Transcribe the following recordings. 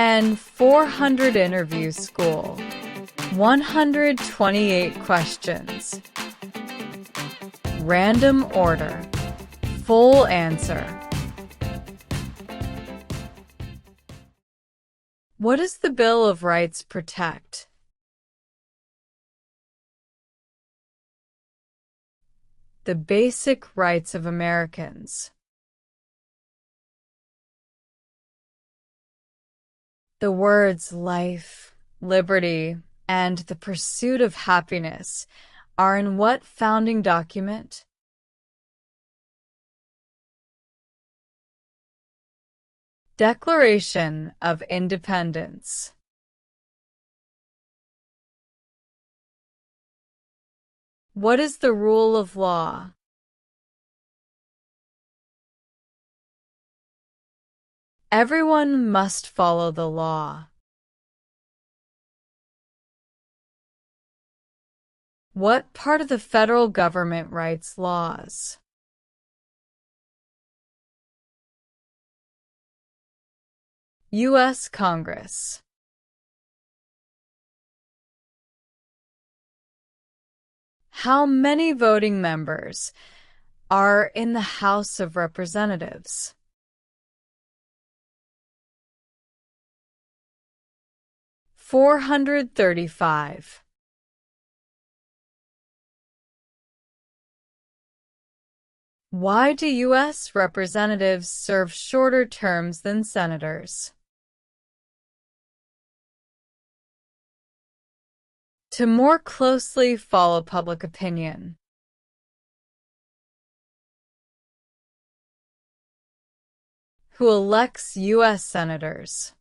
and 400 interview school. 128 questions. Random order. Full answer. What does the Bill of Rights protect? The basic rights of Americans. The words life, liberty, and the pursuit of happiness are in what founding document? Declaration of Independence. What is the rule of law? Everyone must follow the law. What part of the federal government writes laws? U.S. Congress. How many voting members are in the House of Representatives? 435. Why do U.S. representatives serve shorter terms than senators? To more closely follow public opinion. Who elects U.S. senators?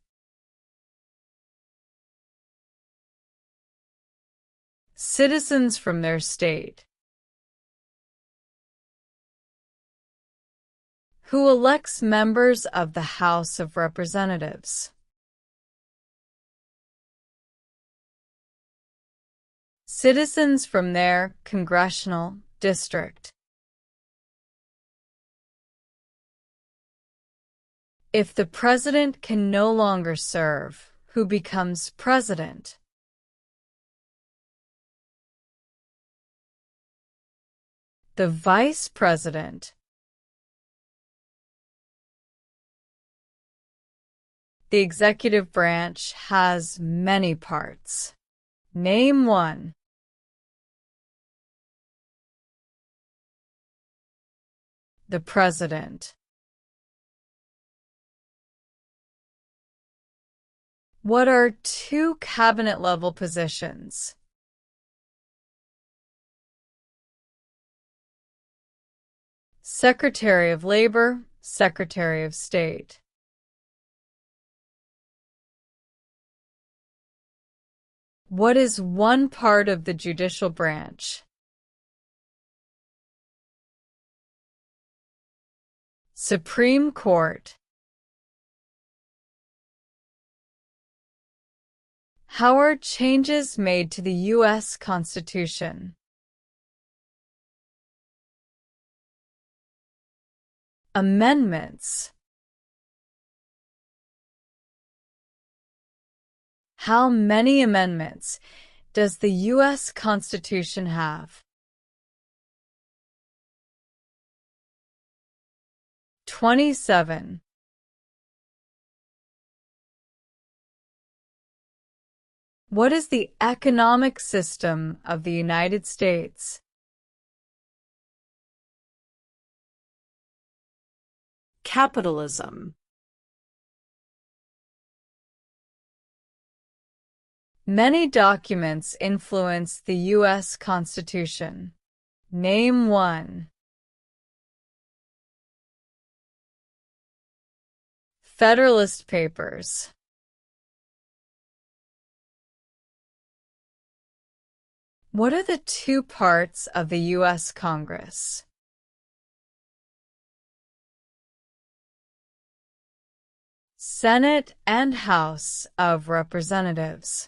Citizens from their state. Who elects members of the House of Representatives? Citizens from their congressional district. If the president can no longer serve, who becomes president? The vice president. The executive branch has many parts. Name one. The president. What are two cabinet-level positions? Secretary of Labor, Secretary of State. What is one part of the judicial branch? Supreme Court. How are changes made to the U.S. Constitution? Amendments. How many amendments does the U.S. Constitution have? 27. What is the economic system of the United States? Capitalism. Many documents influence the U.S. Constitution. Name one. Federalist Papers. What are the two parts of the U.S. Congress? Senate and House of Representatives.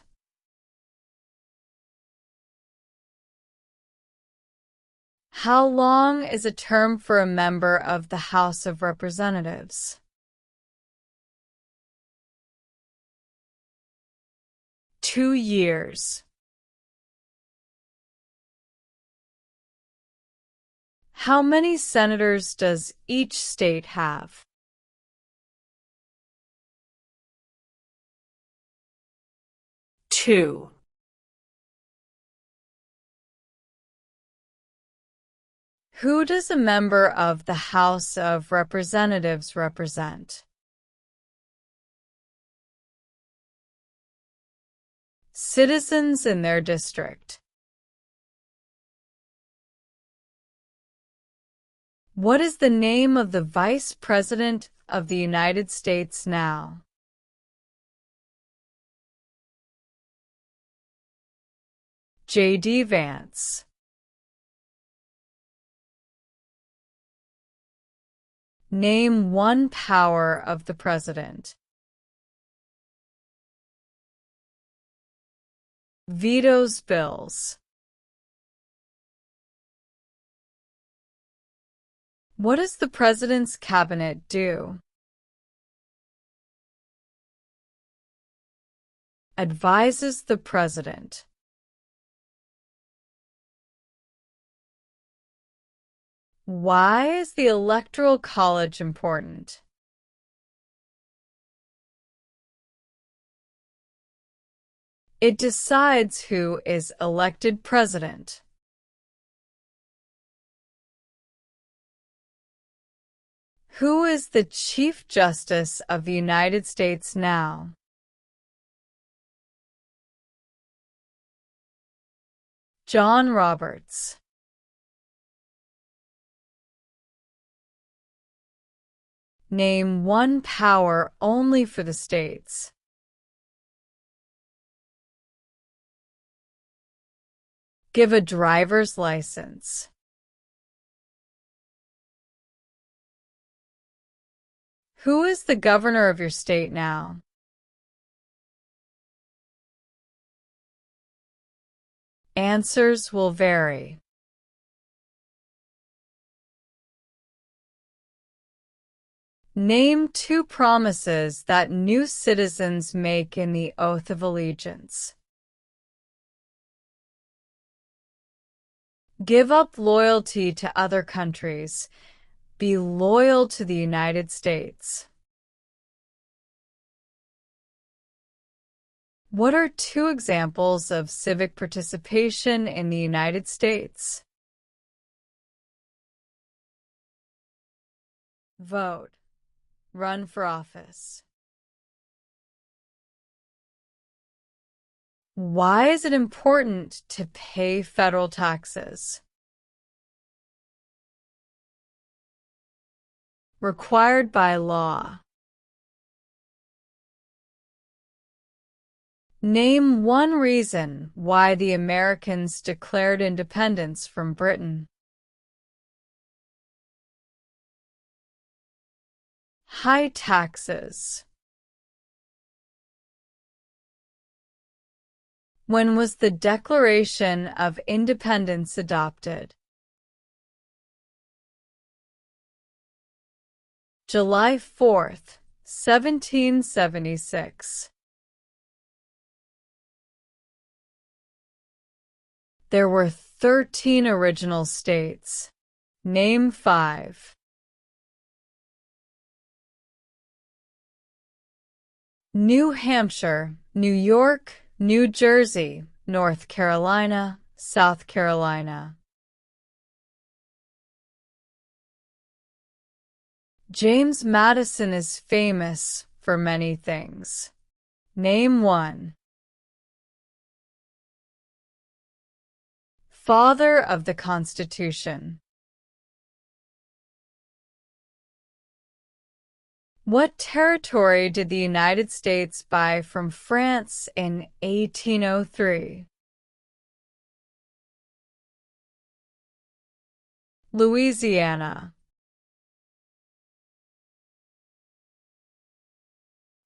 How long is a term for a member of the House of Representatives? 2 years. How many senators does each state have? 2. Who does a member of the House of Representatives represent? Citizens in their district. What is the name of the Vice President of the United States now? J.D. Vance. Name one power of the President. Vetoes bills. What does the President's Cabinet do? Advises the President. Why is the Electoral College important? It decides who is elected president. Who is the Chief Justice of the United States now? John Roberts. Name one power only for the states. Give a driver's license. Who is the governor of your state now? Answers will vary. Name 2 promises that new citizens make in the Oath of Allegiance. Give up loyalty to other countries. Be loyal to the United States. What are 2 examples of civic participation in the United States? Vote. Run for office. Why is it important to pay federal taxes? Required by law. Name one reason why the Americans declared independence from Britain. High taxes. When was the Declaration of Independence adopted? July 4th, 1776. There were 13 original states. Name 5. New Hampshire, New York, New Jersey, North Carolina, South Carolina. James Madison is famous for many things. Name 1. Father of the Constitution. What territory did the United States buy from France in 1803? Louisiana.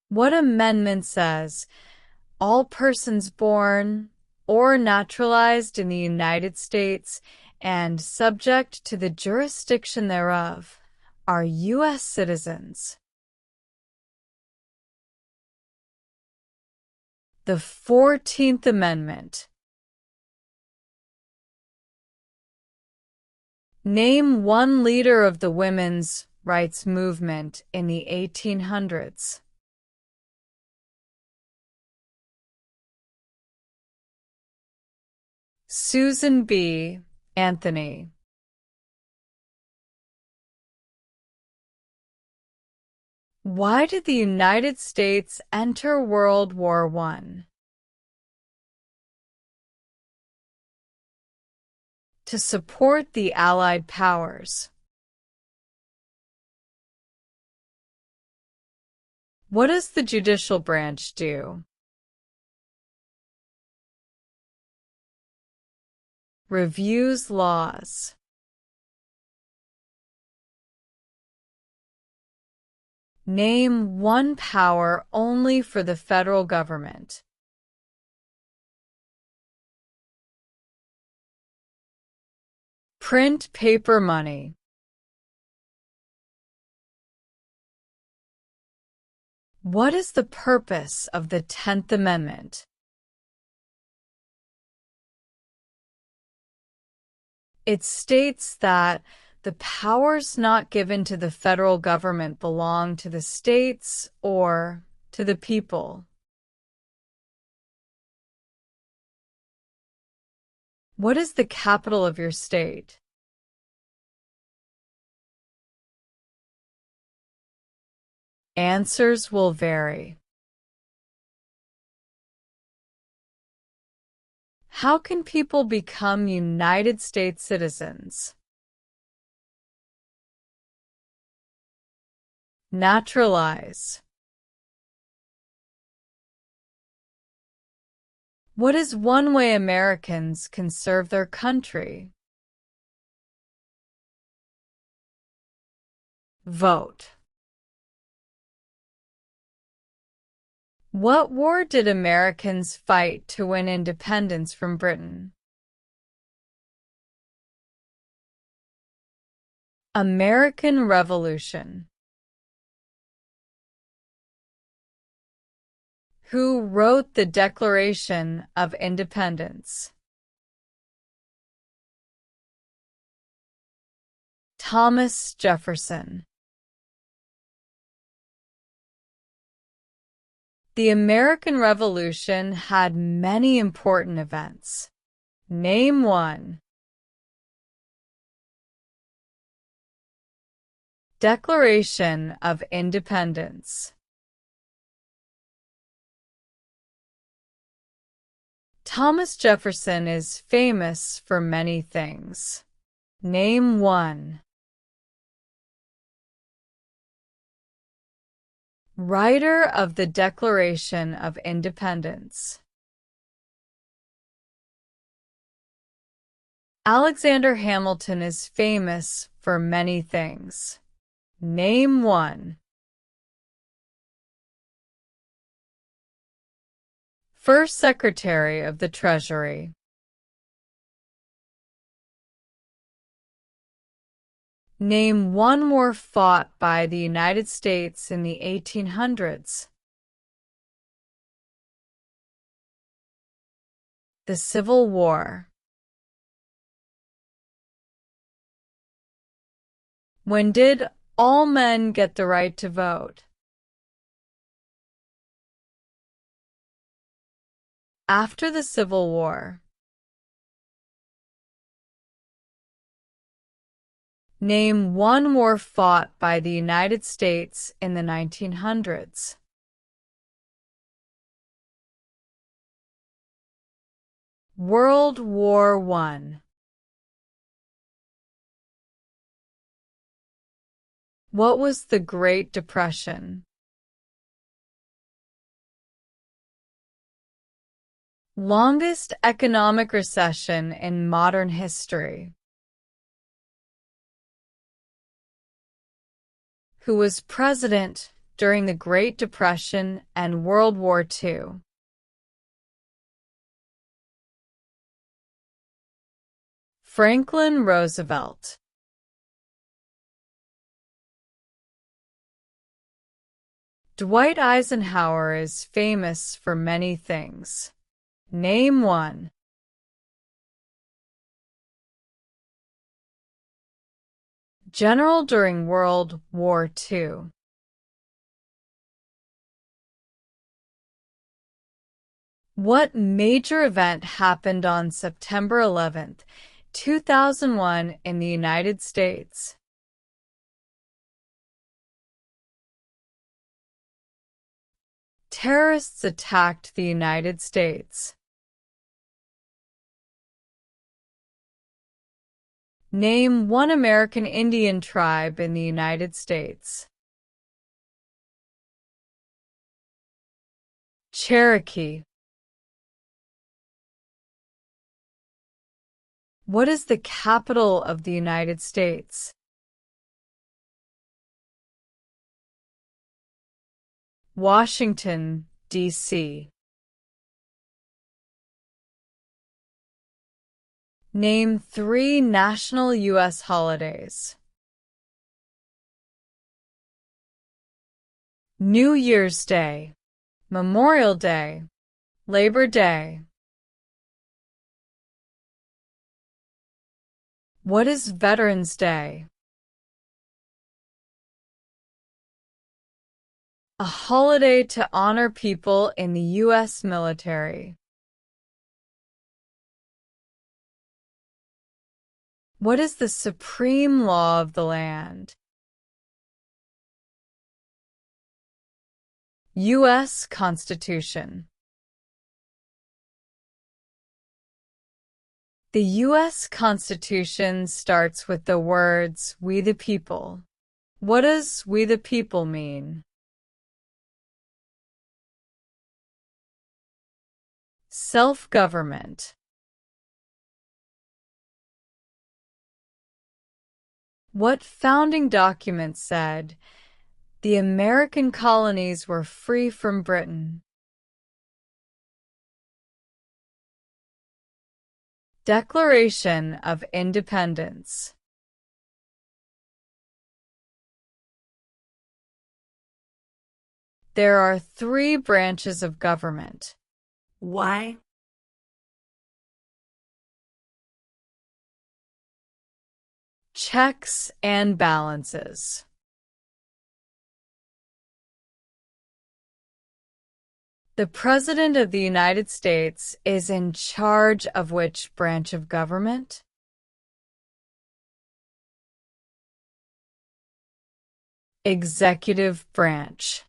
What amendment says, all persons born or naturalized in the United States and subject to the jurisdiction thereof are U.S. citizens? The 14th Amendment. Name one leader of the women's rights movement in the 1800s. Susan B. Anthony. Why did the United States enter World War I? To support the Allied powers. What does the judicial branch do? Reviews laws. Name one power only for the federal government. Print paper money. What is the purpose of the 10th Amendment? It states that the powers not given to the federal government belong to the states or to the people. What is the capital of your state? Answers will vary. How can people become United States citizens? Naturalize. What is one way Americans can serve their country? Vote. What war did Americans fight to win independence from Britain? American Revolution. Who wrote the Declaration of Independence? Thomas Jefferson. The American Revolution had many important events. Name one. Declaration of Independence. Thomas Jefferson is famous for many things. Name one. Writer of the Declaration of Independence. Alexander Hamilton is famous for many things. Name one. First Secretary of the Treasury. Name one war fought by the United States in the 1800s. The Civil War. When did all men get the right to vote? After the Civil War. Name one war fought by the United States in the 1900s. World War I. What was the Great Depression? Longest economic recession in modern history. Who was president during the Great Depression and World War II? Franklin Roosevelt. Dwight Eisenhower is famous for many things. Name one. General during World War II. What major event happened on September 11, 2001 in the United States? Terrorists attacked the United States. Name one American Indian tribe in the United States. Cherokee. What is the capital of the United States? Washington, D.C. Name 3 national U.S. holidays. New Year's Day, Memorial Day, Labor Day. What is Veterans Day? A holiday to honor people in the U.S. military. What is the supreme law of the land? U.S. Constitution. The U.S. Constitution starts with the words, "We the people." What does "we the people" mean? Self-government. What founding document said, "The American colonies were free from Britain"? Declaration of Independence. There are 3 branches of government. Why? Checks and balances. The President of the United States is in charge of which branch of government? Executive branch.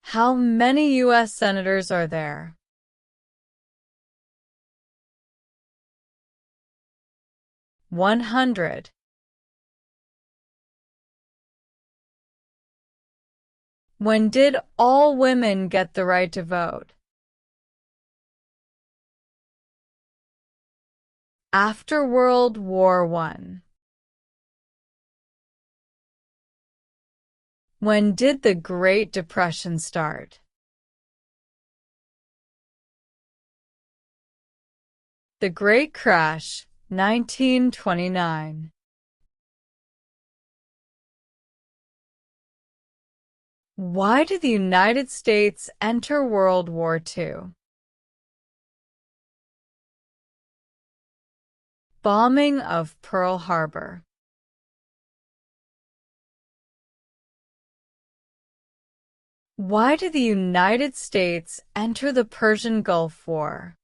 How many U.S. senators are there? 100. When did all women get the right to vote? After World War I. When did the Great Depression start? The Great Crash, 1929. Why did the United States enter World War II? Bombing of Pearl Harbor. Why did the United States enter the Persian Gulf War?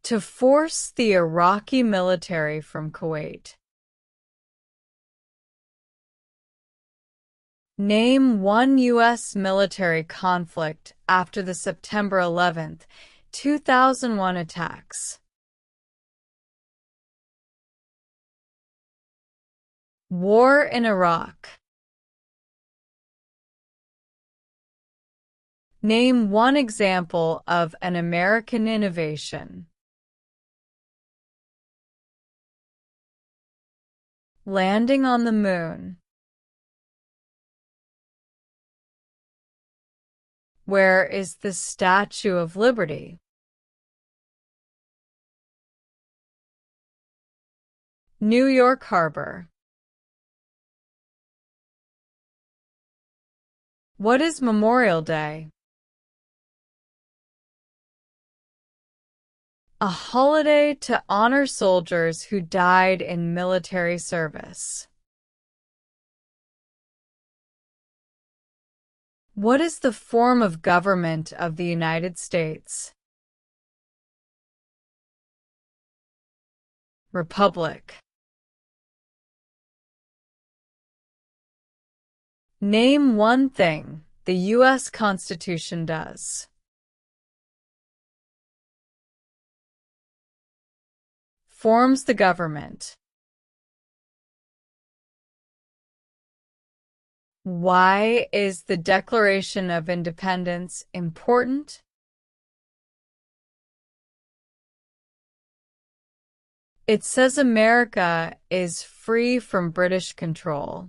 To force the Iraqi military from Kuwait. Name one U.S. military conflict after the September 11, 2001 attacks. War in Iraq. Name one example of an American innovation. Landing on the moon. Where is the Statue of Liberty? New York Harbor. What is Memorial Day? A holiday to honor soldiers who died in military service. What is the form of government of the United States? Republic. Name one thing the U.S. Constitution does. Forms the government. Why is the Declaration of Independence important? It says America is free from British control.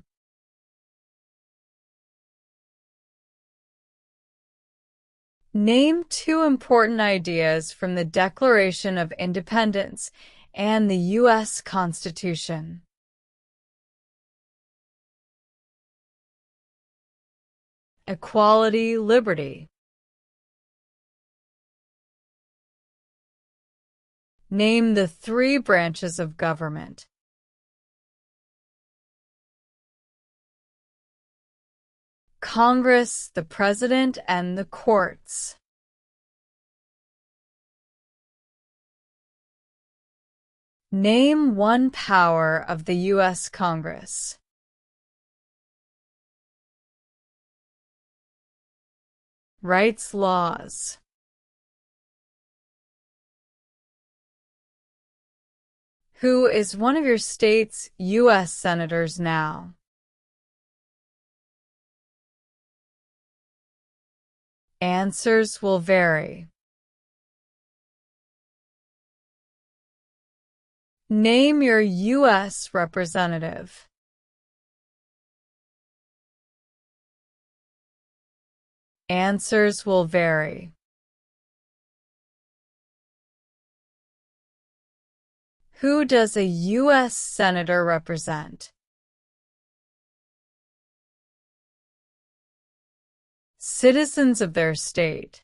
Name two important ideas from the Declaration of Independence and the U.S. Constitution. Equality, liberty. Name the three branches of government. Congress, the President, and the courts. Name one power of the U.S. Congress. Writes laws. Who is one of your state's U.S. senators now? Answers will vary. Name your U.S. representative. Answers will vary. Who does a U.S. senator represent? Citizens of their state.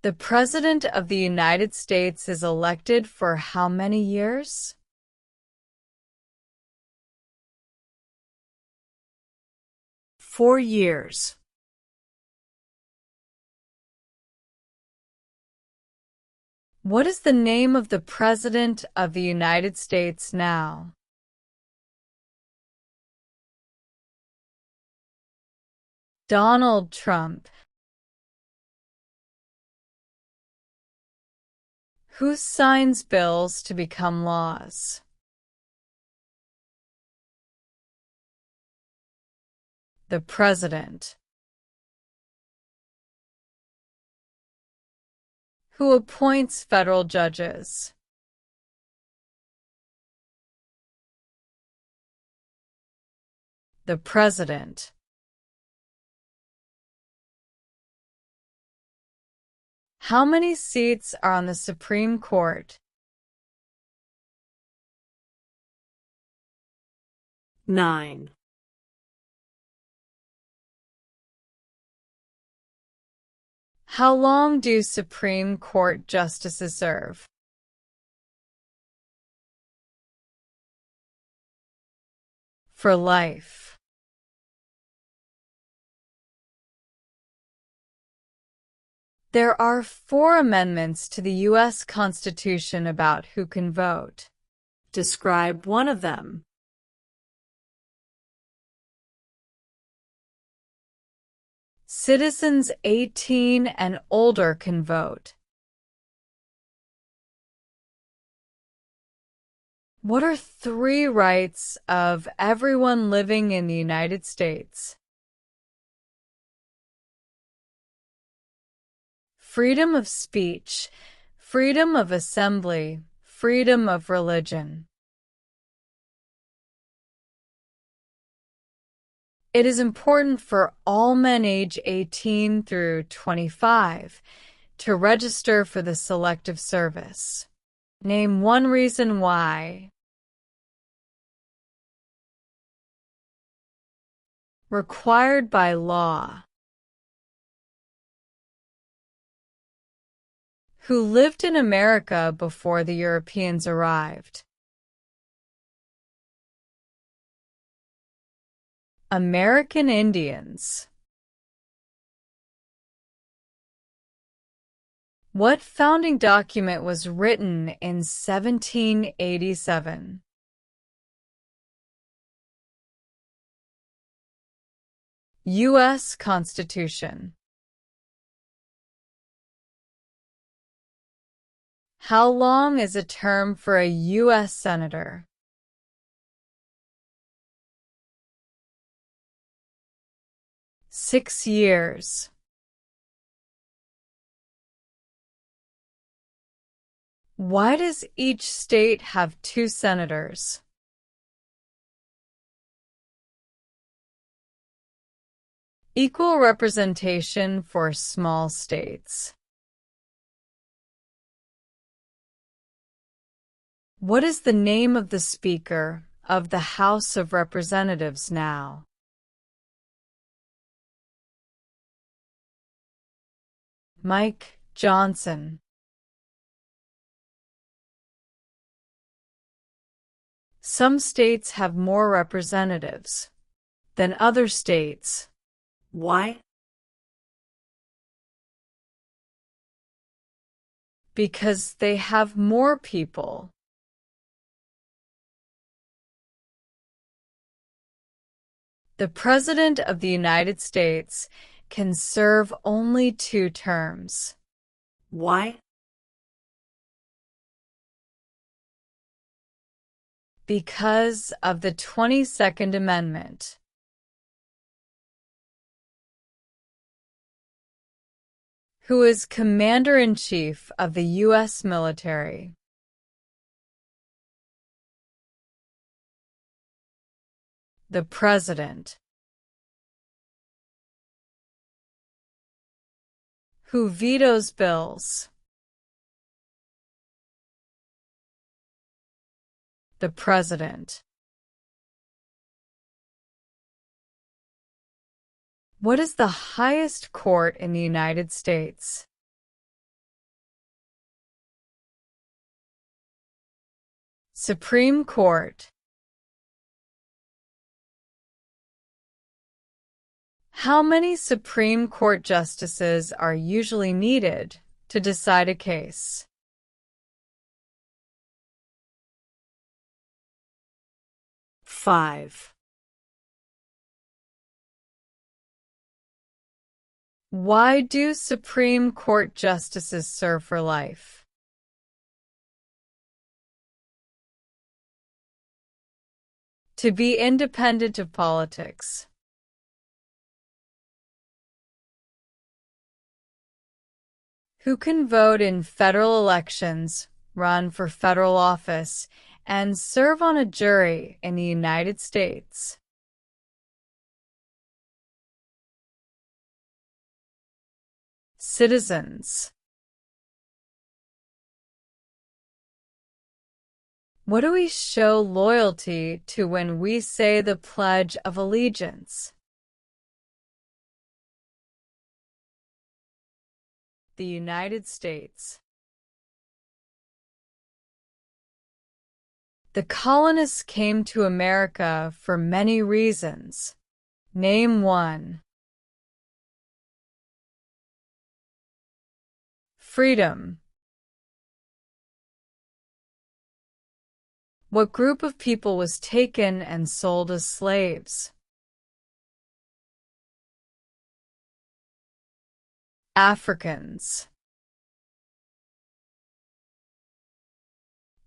The President of the United States is elected for how many years? 4 years. What is the name of the President of the United States now? Donald Trump. Who signs bills to become laws? The President. Who appoints federal judges? The President. How many seats are on the Supreme Court? 9. How long do Supreme Court justices serve? For life. There are 4 amendments to the U.S. Constitution about who can vote. Describe one of them. Citizens 18 and older can vote. What are 3 rights of everyone living in the United States? Freedom of speech, freedom of assembly, freedom of religion. It is important for all men age 18 through 25 to register for the Selective Service. Name one reason why. Required by law. Who lived in America before the Europeans arrived. American Indians. What founding document was written in 1787? U.S. Constitution. How long is a term for a U.S. Senator? Six years. Why does each state have two senators? Equal representation for small states. What is the name of the Speaker of the House of Representatives now? Mike Johnson. Some states have more representatives than other states. Why? Because they have more people. The President of the United States can serve only 2 terms. Why? Because of the 22nd Amendment. Who is Commander-in-Chief of the U.S. military? The President. Who vetoes bills? The President. What is the highest court in the United States? Supreme Court. How many Supreme Court justices are usually needed to decide a case? 5. Why do Supreme Court justices serve for life? To be independent of politics. Who can vote in federal elections, run for federal office, and serve on a jury in the United States? Citizens. What do we show loyalty to when we say the Pledge of Allegiance? The United States. The colonists came to America for many reasons. Name one. Freedom. What group of people was taken and sold as slaves? Africans.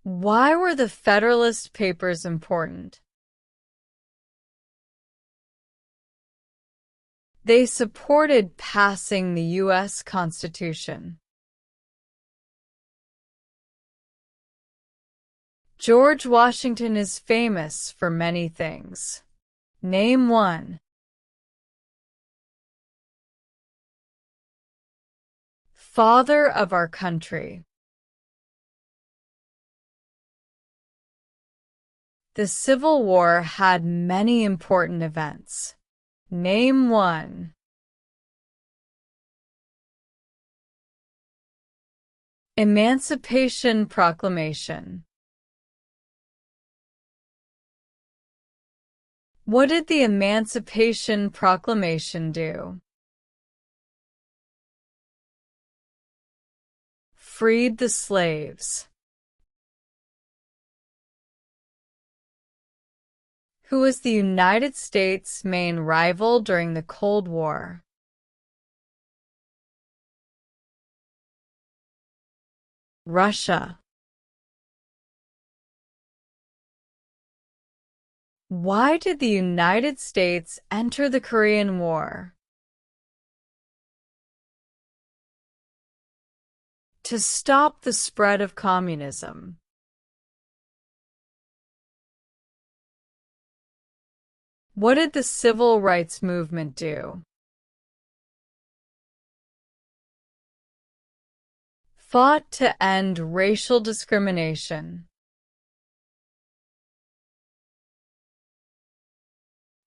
Why were the Federalist Papers important? They supported passing the U.S. Constitution. George Washington is famous for many things. Name one. Father of our country. The Civil War had many important events. Name one. Emancipation Proclamation. What did the Emancipation Proclamation do? Freed the slaves. Who was the United States' main rival during the Cold War? Russia. Why did the United States enter the Korean War? To stop the spread of communism. What did the Civil Rights Movement do? Fought to end racial discrimination.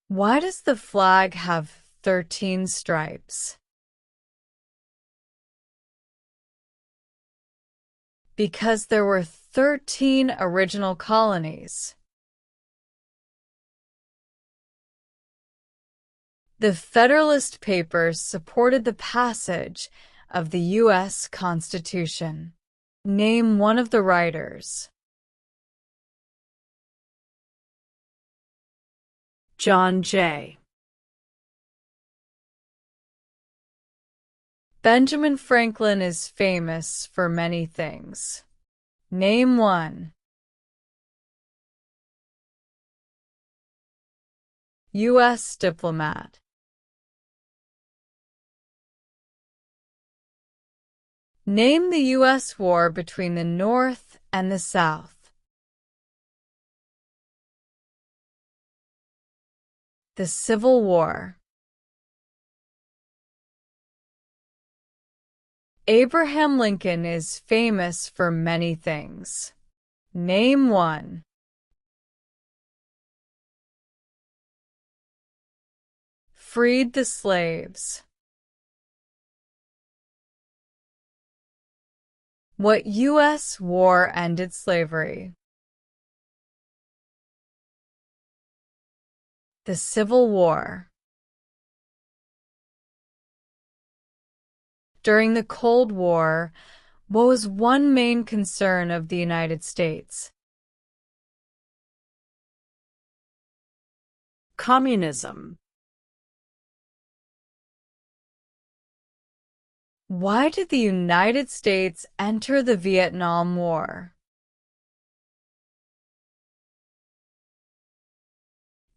Why does the flag have 13 stripes? Because there were 13 original colonies. The Federalist Papers supported the passage of the U.S. Constitution. Name one of the writers. John Jay. Benjamin Franklin is famous for many things. Name one. U.S. diplomat. Name the U.S. war between the North and the South. The Civil War. Abraham Lincoln is famous for many things. Name one. Freed the slaves. What U.S. war ended slavery? The Civil War. During the Cold War, what was one main concern of the United States? Communism. Why did the United States enter the Vietnam War?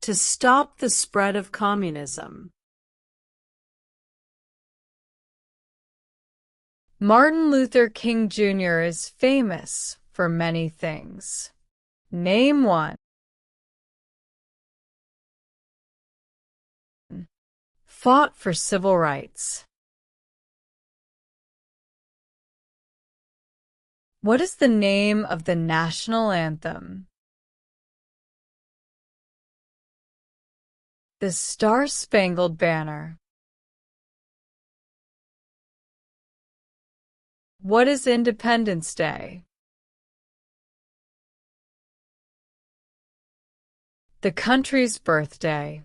To stop the spread of communism. Martin Luther King Jr. is famous for many things. Name one. Fought for civil rights. What is the name of the national anthem? The Star-Spangled Banner. What is Independence Day? The country's birthday.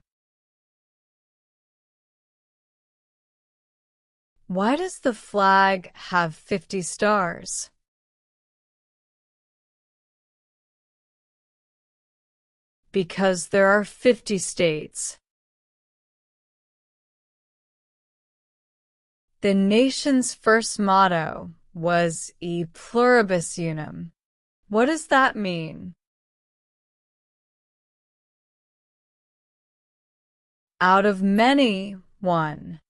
Why does the flag have 50 stars? Because there are 50 states. The nation's first motto was E pluribus unum. What does that mean? Out of many, one.